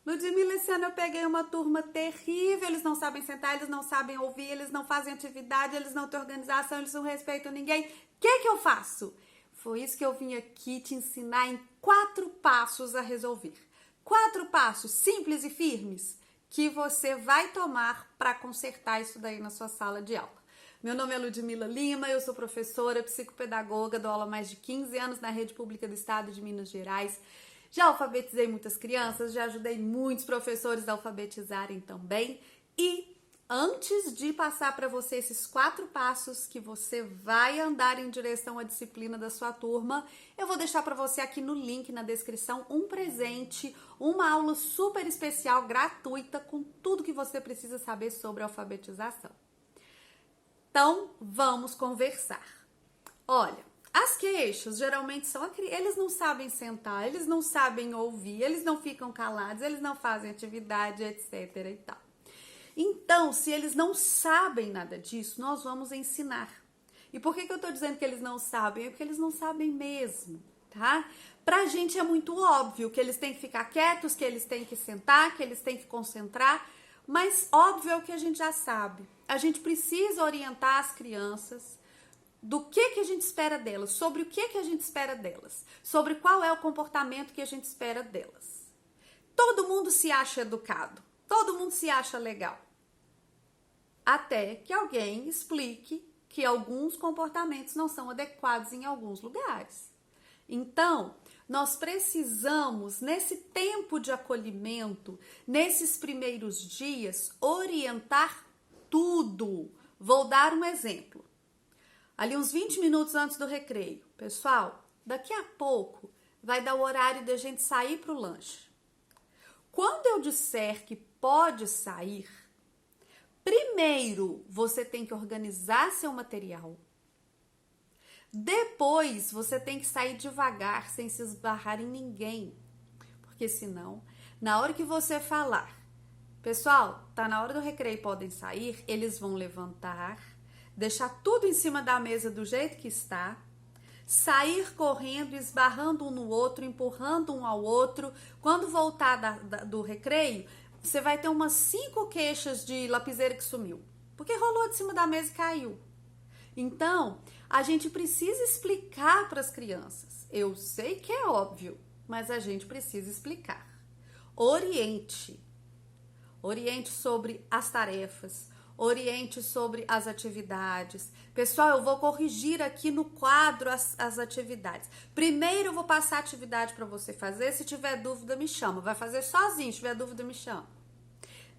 Ludmila, esse ano eu peguei uma turma terrível, eles não sabem sentar, eles não sabem ouvir, eles não fazem atividade, eles não têm organização, eles não respeitam ninguém. O que eu faço? Foi isso que eu vim aqui te ensinar em 4 passos a resolver. 4 passos simples e firmes que você vai tomar para consertar isso daí na sua sala de aula. Meu nome é Ludmila Lima, eu sou professora, psicopedagoga, dou aula há mais de 15 anos na rede pública do estado de Minas Gerais. Já alfabetizei muitas crianças, já ajudei muitos professores a alfabetizarem também. E antes de passar para você esses 4 passos que você vai andar em direção à disciplina da sua turma, eu vou deixar para você aqui no link na descrição um presente, uma aula super especial, gratuita, com tudo que você precisa saber sobre alfabetização. Então, vamos conversar. Olha, as queixas geralmente são, eles não sabem sentar, eles não sabem ouvir, eles não ficam calados, eles não fazem atividade, etc e tal. Então, se eles não sabem nada disso, nós vamos ensinar. E por que eu tô dizendo que eles não sabem? É porque eles não sabem mesmo, tá? Pra gente é muito óbvio que eles têm que ficar quietos, que eles têm que sentar, que eles têm que concentrar, mas óbvio é o que a gente já sabe. A gente precisa orientar as crianças do que a gente espera delas, sobre o que a gente espera delas, sobre qual é o comportamento que a gente espera delas. Todo mundo se acha educado, todo mundo se acha legal, até que alguém explique que alguns comportamentos não são adequados em alguns lugares. Então, nós precisamos, nesse tempo de acolhimento, nesses primeiros dias, orientar tudo. Vou dar um exemplo. Ali uns 20 minutos antes do recreio. Pessoal, daqui a pouco vai dar o horário da gente sair para o lanche. Quando eu disser que pode sair, primeiro você tem que organizar seu material. Depois você tem que sair devagar, sem se esbarrar em ninguém. Porque senão, na hora que você falar, pessoal, tá na hora do recreio, podem sair, eles vão levantar, deixar tudo em cima da mesa do jeito que está, sair correndo, esbarrando um no outro, empurrando um ao outro. Quando voltar do recreio, você vai ter umas 5 queixas de lapiseira que sumiu, porque rolou de cima da mesa e caiu. Então, a gente precisa explicar para as crianças. Eu sei que é óbvio, mas a gente precisa explicar. Oriente. Oriente sobre as tarefas, oriente sobre as atividades. Pessoal, eu vou corrigir aqui no quadro as atividades. Primeiro eu vou passar a atividade para você fazer, se tiver dúvida me chama. Vai fazer sozinho, se tiver dúvida me chama.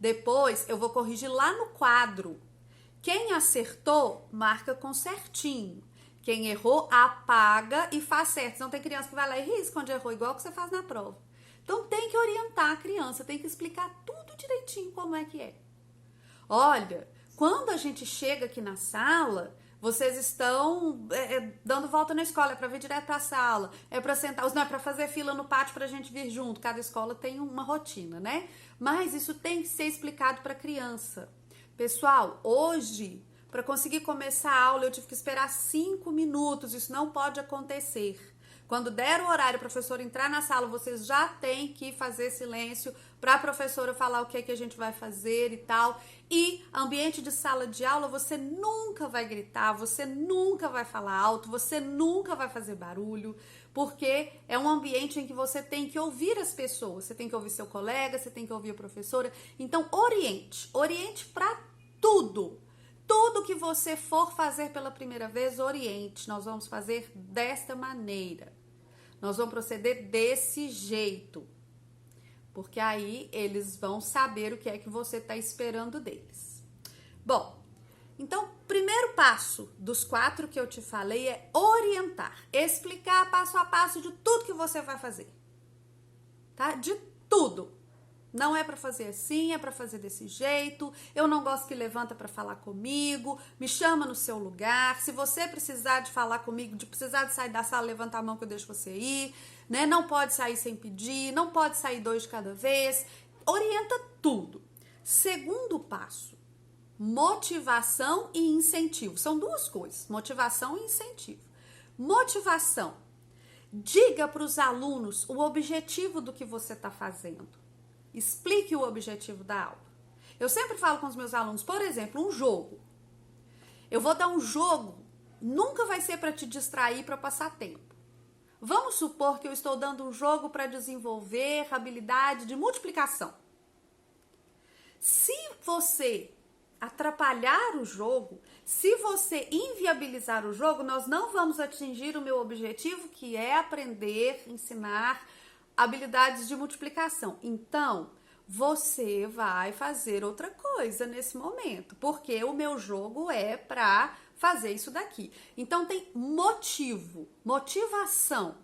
Depois eu vou corrigir lá no quadro. Quem acertou, marca com certinho. Quem errou, apaga e faz certo. Não tem criança que vai lá e risca onde errou, igual que você faz na prova. Então tem que orientar a criança, tem que explicar tudo direitinho como é que é. Olha, quando a gente chega aqui na sala, vocês estão dando volta na escola, é para vir direto para a sala, é para sentar, não é para fazer fila no pátio para a gente vir junto, cada escola tem uma rotina, né? Mas isso tem que ser explicado para a criança. Pessoal, hoje, para conseguir começar a aula, eu tive que esperar 5 minutos, isso não pode acontecer. Quando der o horário, o professor entrar na sala, vocês já têm que fazer silêncio para a professora falar o que é que a gente vai fazer e tal. E ambiente de sala de aula, você nunca vai gritar, você nunca vai falar alto, você nunca vai fazer barulho, porque é um ambiente em que você tem que ouvir as pessoas, você tem que ouvir seu colega, você tem que ouvir a professora. Então, oriente para tudo. Tudo que você for fazer pela primeira vez, oriente. Nós vamos fazer desta maneira. Nós vamos proceder desse jeito. Porque aí eles vão saber o que é que você está esperando deles. Bom, então, primeiro passo dos 4 que eu te falei é orientar. Explicar passo a passo de tudo que você vai fazer. Tá? De tudo. Não é para fazer assim, é para fazer desse jeito. Eu não gosto que levanta para falar comigo. Me chama no seu lugar. Se você precisar de falar comigo, de precisar de sair da sala, levanta a mão que eu deixo você ir, né? Não pode sair sem pedir, não pode sair 2 de cada vez. Orienta tudo. Segundo passo, motivação e incentivo. São 2 coisas, motivação e incentivo. Motivação. Diga para os alunos o objetivo do que você está fazendo. explique o objetivo da aula. Eu sempre falo com os meus alunos, por exemplo, um jogo. Eu vou dar um jogo, nunca vai ser para te distrair, para passar tempo. Vamos supor que eu estou dando um jogo para desenvolver habilidade de multiplicação. Se você atrapalhar o jogo, se você inviabilizar o jogo, nós não vamos atingir o meu objetivo, que é aprender, ensinar habilidades de multiplicação. Então, você vai fazer outra coisa nesse momento, porque o meu jogo é para fazer isso daqui. Então, tem motivo, motivação.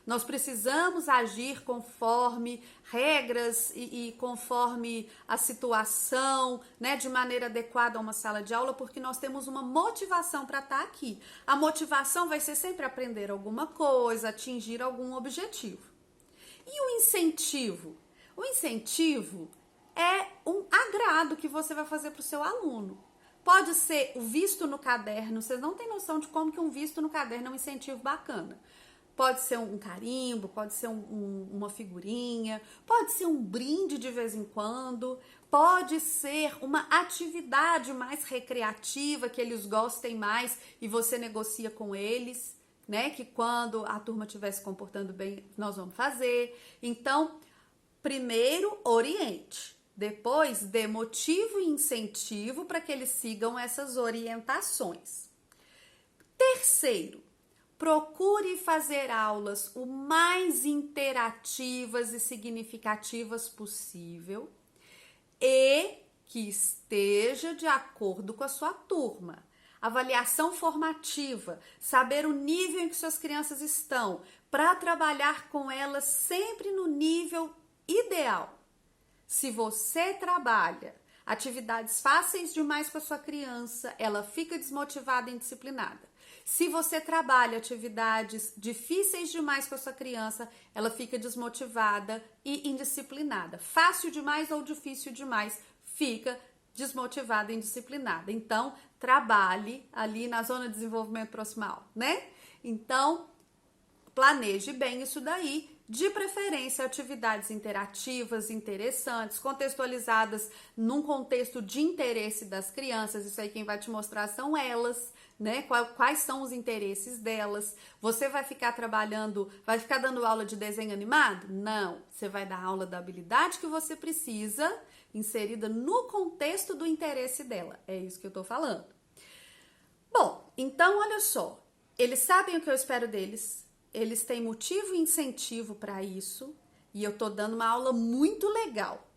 Nós precisamos agir conforme regras e conforme a situação, né, de maneira adequada a uma sala de aula, porque nós temos uma motivação para estar aqui. A motivação vai ser sempre aprender alguma coisa, atingir algum objetivo. E o incentivo? O incentivo é um agrado que você vai fazer para o seu aluno. Pode ser o visto no caderno, vocês não têm noção de como que um visto no caderno é um incentivo bacana. Pode ser um carimbo, pode ser uma figurinha, pode ser um brinde de vez em quando, pode ser uma atividade mais recreativa que eles gostem mais e você negocia com eles, né? Que quando a turma estiver se comportando bem, nós vamos fazer. Então, primeiro, oriente. Depois, dê motivo e incentivo para que eles sigam essas orientações. Terceiro, procure fazer aulas o mais interativas e significativas possível e que esteja de acordo com a sua turma. Avaliação formativa, saber o nível em que suas crianças estão, para trabalhar com elas sempre no nível ideal. Se você trabalha atividades fáceis demais com a sua criança, ela fica desmotivada e indisciplinada. Se você trabalha atividades difíceis demais com a sua criança, ela fica desmotivada e indisciplinada. Fácil demais ou difícil demais, fica desmotivada e indisciplinada. Então, trabalhe ali na zona de desenvolvimento proximal, né? Então, planeje bem isso daí. De preferência, atividades interativas, interessantes, contextualizadas num contexto de interesse das crianças. Isso aí quem vai te mostrar são elas, né? Quais são os interesses delas. Você vai ficar trabalhando, vai ficar dando aula de desenho animado? Não. Você vai dar aula da habilidade que você precisa, inserida no contexto do interesse dela. É isso que eu tô falando. Bom, então olha só. Eles sabem o que eu espero deles. Eles têm motivo e incentivo para isso e eu tô dando uma aula muito legal.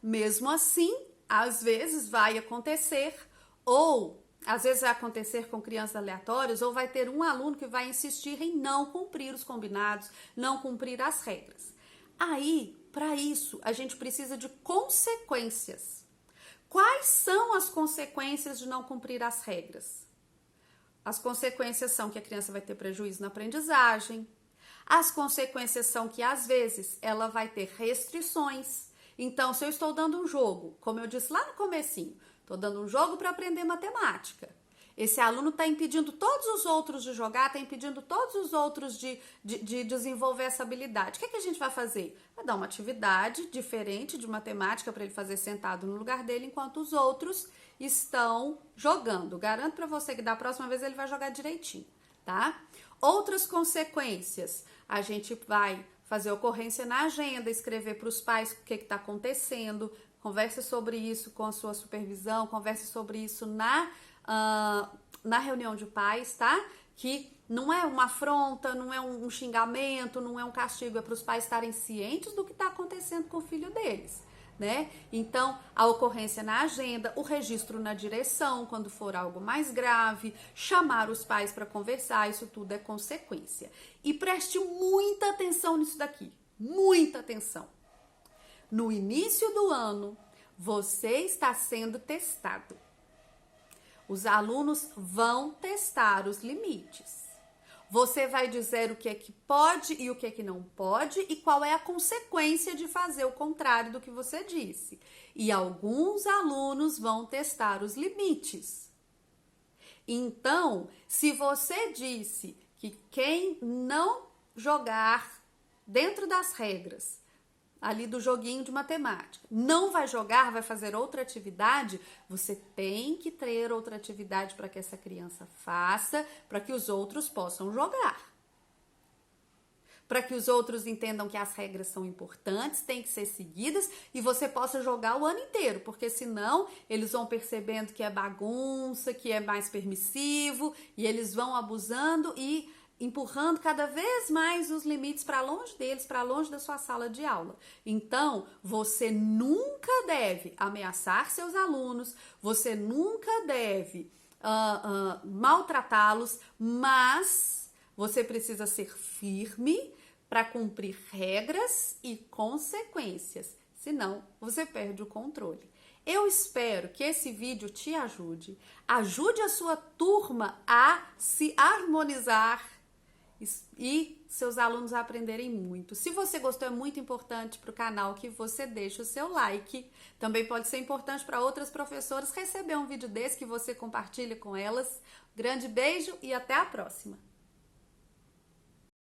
Mesmo assim, às vezes vai acontecer ou às vezes vai acontecer com crianças aleatórias ou vai ter um aluno que vai insistir em não cumprir os combinados, não cumprir as regras. Aí, para isso, a gente precisa de consequências. Quais são as consequências de não cumprir as regras? As consequências são que a criança vai ter prejuízo na aprendizagem. As consequências são que, às vezes, ela vai ter restrições. Então, se eu estou dando um jogo, como eu disse lá no comecinho, estou dando um jogo para aprender matemática. Esse aluno está impedindo todos os outros de jogar, está impedindo todos os outros de desenvolver essa habilidade. O que a gente vai fazer? Vai dar uma atividade diferente de matemática para ele fazer sentado no lugar dele, enquanto os outros estão jogando. Garanto para você que da próxima vez ele vai jogar direitinho, tá? Outras consequências, a gente vai fazer ocorrência na agenda, escrever para os pais o que está acontecendo, converse sobre isso com a sua supervisão, converse sobre isso na reunião de pais, tá? Que não é uma afronta, não é um xingamento, não é um castigo, é para os pais estarem cientes do que está acontecendo com o filho deles, né? Então, a ocorrência na agenda, o registro na direção, quando for algo mais grave, chamar os pais para conversar, isso tudo é consequência. E preste muita atenção nisso daqui, muita atenção. No início do ano, você está sendo testado. Os alunos vão testar os limites. Você vai dizer o que é que pode e o que é que não pode e qual é a consequência de fazer o contrário do que você disse. E alguns alunos vão testar os limites. Então, se você disse que quem não jogar dentro das regras ali do joguinho de matemática. Não vai jogar, vai fazer outra atividade, você tem que ter outra atividade para que essa criança faça, para que os outros possam jogar. Para que os outros entendam que as regras são importantes, têm que ser seguidas e você possa jogar o ano inteiro, porque senão eles vão percebendo que é bagunça, que é mais permissivo e eles vão abusando e empurrando cada vez mais os limites para longe deles, para longe da sua sala de aula. Então, você nunca deve ameaçar seus alunos, você nunca deve maltratá-los, mas você precisa ser firme para cumprir regras e consequências, senão você perde o controle. Eu espero que esse vídeo te ajude a sua turma a se harmonizar e seus alunos a aprenderem muito. Se você gostou, é muito importante para o canal que você deixe o seu like. Também pode ser importante para outras professoras receber um vídeo desse que você compartilha com elas. Grande beijo e até a próxima!